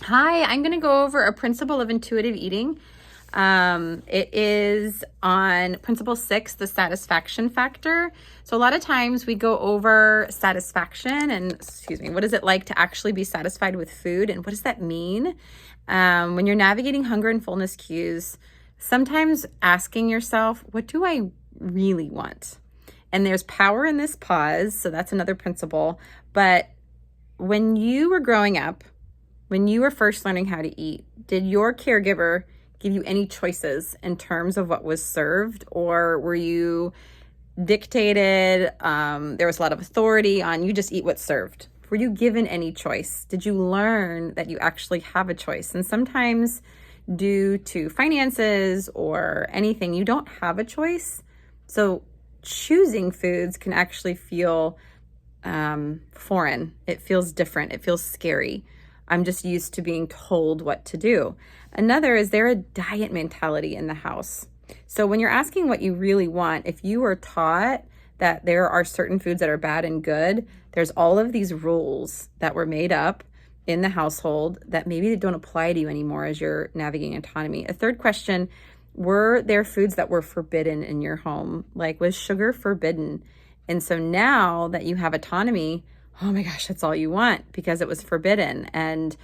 Hi, I'm going to go over a principle of intuitive eating. It is on principle 6, the satisfaction factor. So a lot of times we go over satisfaction and, what is it like to actually be satisfied with food, and what does that mean? When you're navigating hunger and fullness cues, sometimes asking yourself, what do I really want? And there's power in this pause. So that's another principle. But when you were growing up, when you were first learning how to eat, did your caregiver give you any choices in terms of what was served, or were you dictated? There was a lot of authority on you just eat what's served. Were you given any choice? Did you learn that you actually have a choice? And sometimes due to finances or anything, you don't have a choice. So choosing foods can actually feel foreign. It feels different. It feels scary. I'm just used to being told what to do. Another is there a diet mentality in the house? So when you're asking what you really want, if you were taught that there are certain foods that are bad and good, there's all of these rules that were made up in the household that maybe they don't apply to you anymore as you're navigating autonomy. A third question, were there foods that were forbidden in your home? Like, was sugar forbidden? And so now that you have autonomy, oh my gosh, that's all you want because it was forbidden. And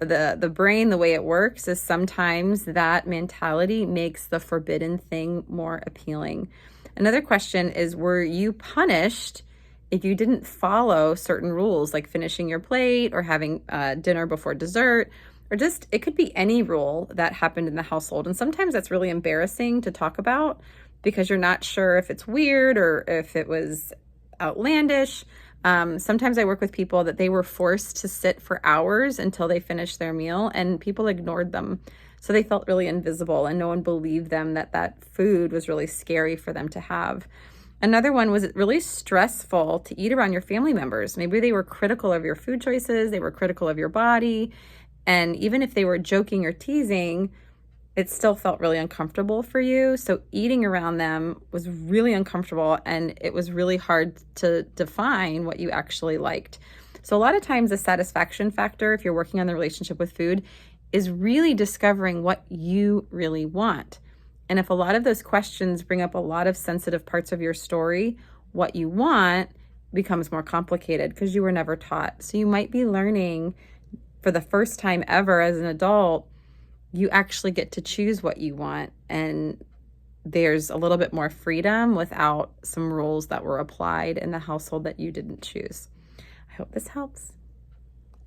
the brain, the way it works is sometimes that mentality makes the forbidden thing more appealing. Another question is, were you punished if you didn't follow certain rules, like finishing your plate or having dinner before dessert, or just, it could be any rule that happened in the household. And sometimes that's really embarrassing to talk about because you're not sure if it's weird or if it was outlandish. Sometimes I work with people that they were forced to sit for hours until they finished their meal, and people ignored them. So they felt really invisible, and no one believed them that that food was really scary for them to have. Another one, was it really stressful to eat around your family members? Maybe they were critical of your food choices, they were critical of your body, and even if they were joking or teasing, it still felt really uncomfortable for you. So eating around them was really uncomfortable, and it was really hard to define what you actually liked. So a lot of times the satisfaction factor, if you're working on the relationship with food, is really discovering what you really want. And if a lot of those questions bring up a lot of sensitive parts of your story, what you want becomes more complicated because you were never taught. So you might be learning for the first time ever as an adult, you actually get to choose what you want, and there's a little bit more freedom without some rules that were applied in the household that you didn't choose. I hope this helps.